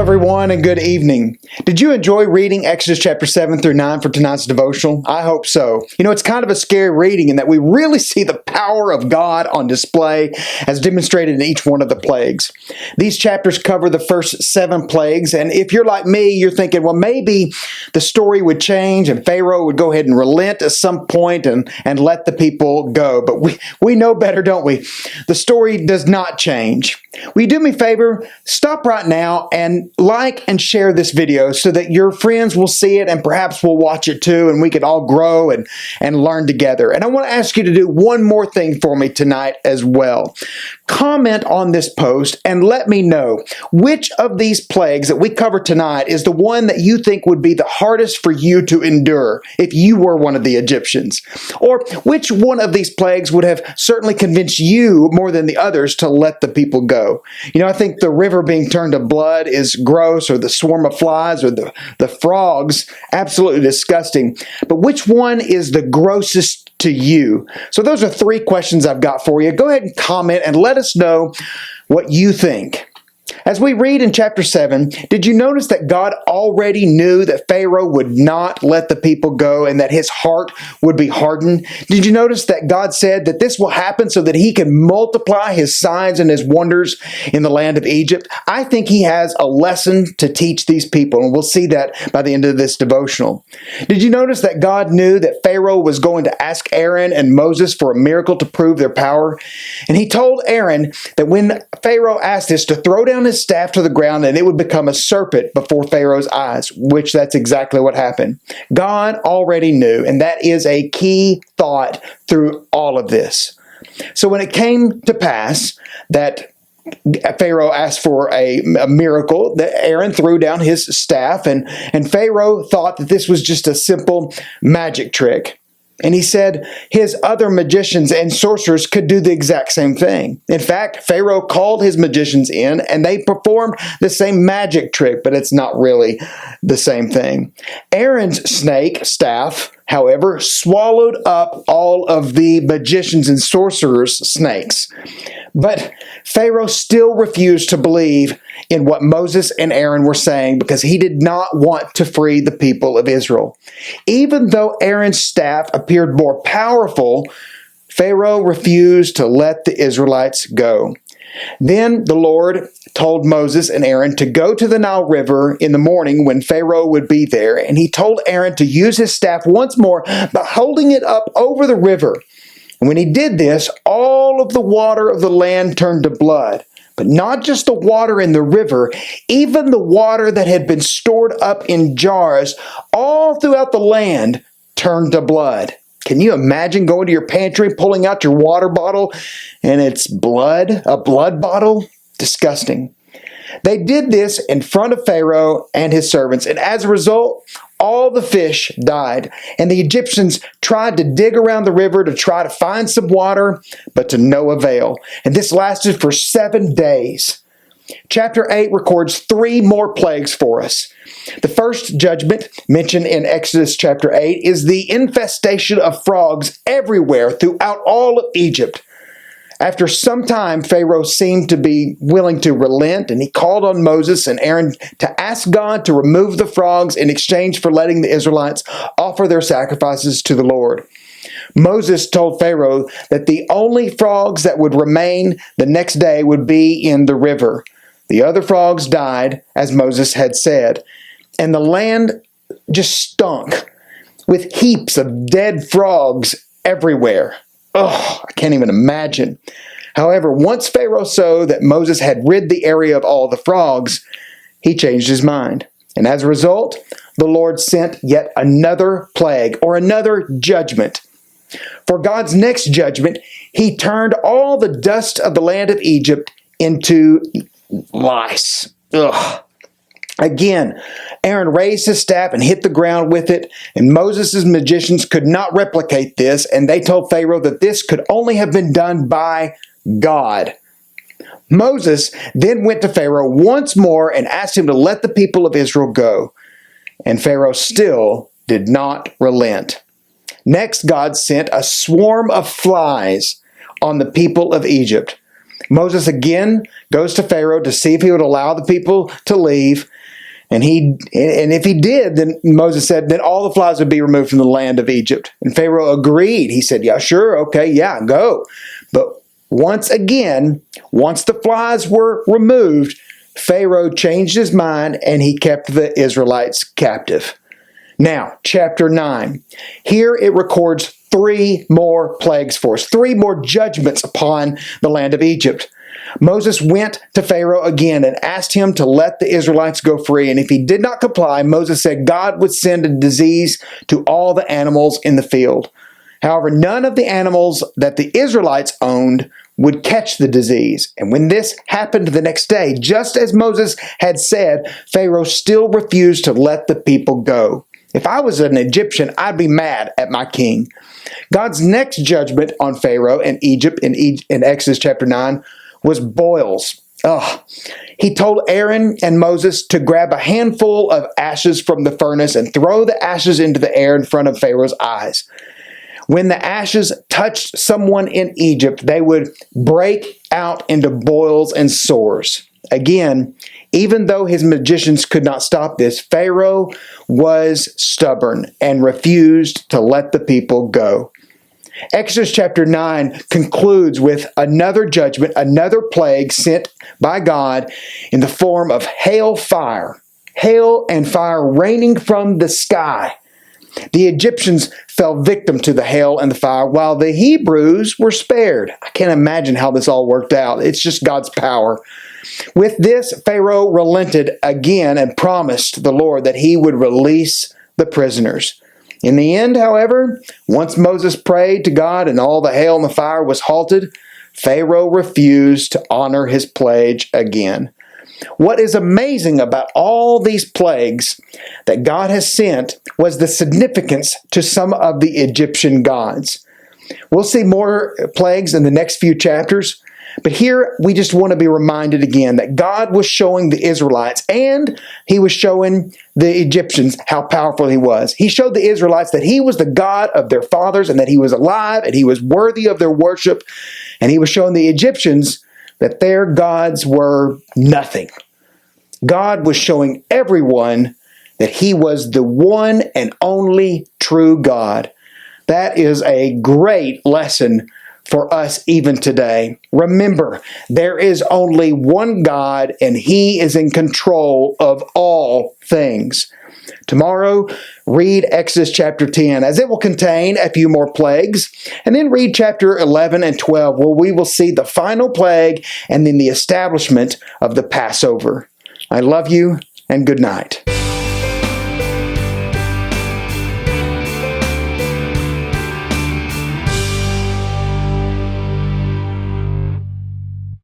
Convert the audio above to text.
everyone, and good evening. Did you enjoy reading Exodus chapter 7 through 9 for tonight's devotional? I hope so. You know, it's kind of a scary reading in that we really see the power of God on display as demonstrated in each one of the plagues. These chapters cover the first 7 plagues, and if you're like me, you're thinking, well, maybe the story would change and Pharaoh would go ahead and relent at some point and let the people go. But we know better, don't we? The story does not change. Will you do me a favor? Stop right now and like and share this video so that your friends will see it and perhaps will watch it too, and we can all grow and learn together. And I want to ask you to do one more thing for me tonight as well. Comment on this post and let me know which of these plagues that we cover tonight is the one that you think would be the hardest for you to endure if you were one of the Egyptians. Or which one of these plagues would have certainly convinced you more than the others to let the people go. You know, I think the river being turned to blood is gross, or the swarm of flies, or the frogs, absolutely disgusting. But which one is the grossest to you? So those are 3 questions I've got for you. Go ahead and comment and let us know what you think. As we read in chapter 7, did you notice that God already knew that Pharaoh would not let the people go and that his heart would be hardened? Did you notice that God said that this will happen so that he can multiply his signs and his wonders in the land of Egypt? I think he has a lesson to teach these people, and we'll see that by the end of this devotional. Did you notice that God knew that Pharaoh was going to ask Aaron and Moses for a miracle to prove their power? And he told Aaron that when Pharaoh asked this, to throw down his staff to the ground and it would become a serpent before Pharaoh's eyes, which that's exactly what happened. God already knew, and that is a key thought through all of this. So when it came to pass that Pharaoh asked for a miracle, that Aaron threw down his staff, and Pharaoh thought that this was just a simple magic trick. And he said his other magicians and sorcerers could do the exact same thing. In fact, Pharaoh called his magicians in and they performed the same magic trick, but it's not really the same thing. Aaron's snake staff, however, swallowed up all of the magicians and sorcerers' snakes. But Pharaoh still refused to believe in what Moses and Aaron were saying because he did not want to free the people of Israel. Even though Aaron's staff appeared more powerful, Pharaoh refused to let the Israelites go. Then the Lord told Moses and Aaron to go to the Nile River in the morning when Pharaoh would be there, and he told Aaron to use his staff once more by holding it up over the river. And when he did this, all of the water of the land turned to blood. But not just the water in the river, even the water that had been stored up in jars all throughout the land turned to blood. Can you imagine going to your pantry, pulling out your water bottle, and it's blood, a blood bottle? Disgusting. They did this in front of Pharaoh and his servants, and as a result, all the fish died. And the Egyptians tried to dig around the river to try to find some water, but to no avail. And this lasted for 7 days. Chapter 8 records 3 more plagues for us. The first judgment mentioned in Exodus chapter 8 is the infestation of frogs everywhere throughout all of Egypt. After some time, Pharaoh seemed to be willing to relent, and he called on Moses and Aaron to ask God to remove the frogs in exchange for letting the Israelites offer their sacrifices to the Lord. Moses told Pharaoh that the only frogs that would remain the next day would be in the river. The other frogs died, as Moses had said, and the land just stunk with heaps of dead frogs everywhere. Oh, I can't even imagine. However, once Pharaoh saw that Moses had rid the area of all the frogs, he changed his mind. And as a result, the Lord sent yet another plague, or another judgment. For God's next judgment, he turned all the dust of the land of Egypt into lice. Ugh. Again, Aaron raised his staff and hit the ground with it, and Moses' magicians could not replicate this, and they told Pharaoh that this could only have been done by God. Moses then went to Pharaoh once more and asked him to let the people of Israel go, and Pharaoh still did not relent. Next, God sent a swarm of flies on the people of Egypt. Moses again goes to Pharaoh to see if he would allow the people to leave. And if he did, then Moses said, then all the flies would be removed from the land of Egypt. And Pharaoh agreed. He said, yeah, sure, okay, yeah, go. But once again, once the flies were removed, Pharaoh changed his mind and he kept the Israelites captive. Now, chapter 9. Here it records 3 more plagues for us, 3 more judgments upon the land of Egypt. Moses went to Pharaoh again and asked him to let the Israelites go free. And if he did not comply, Moses said God would send a disease to all the animals in the field. However, none of the animals that the Israelites owned would catch the disease. And when this happened the next day, just as Moses had said, Pharaoh still refused to let the people go. If I was an Egyptian, I'd be mad at my king. God's next judgment on Pharaoh and Egypt in Exodus chapter 9 was boils. He told Aaron and Moses to grab a handful of ashes from the furnace and throw the ashes into the air in front of Pharaoh's eyes. When the ashes touched someone in Egypt, they would break out into boils and sores. Again, even though his magicians could not stop this, Pharaoh was stubborn and refused to let the people go. Exodus chapter 9 concludes with another judgment, another plague sent by God in the form of hail and fire raining from the sky. The Egyptians fell victim to the hail and the fire, while the Hebrews were spared. I can't imagine how this all worked out. It's just God's power. With this, Pharaoh relented again and promised the Lord that he would release the prisoners. In the end, however, once Moses prayed to God and all the hail and the fire was halted, Pharaoh refused to honor his pledge again. What is amazing about all these plagues that God has sent was the significance to some of the Egyptian gods. We'll see more plagues in the next few chapters, but here we just want to be reminded again that God was showing the Israelites and he was showing the Egyptians how powerful he was. He showed the Israelites that he was the God of their fathers and that he was alive and he was worthy of their worship. And he was showing the Egyptians that their gods were nothing. God was showing everyone that he was the one and only true God. That is a great lesson for us even today. Remember, there is only one God and he is in control of all things. Tomorrow, read Exodus chapter 10, as it will contain a few more plagues, and then read chapter 11 and 12, where we will see the final plague and then the establishment of the Passover. I love you, and good night.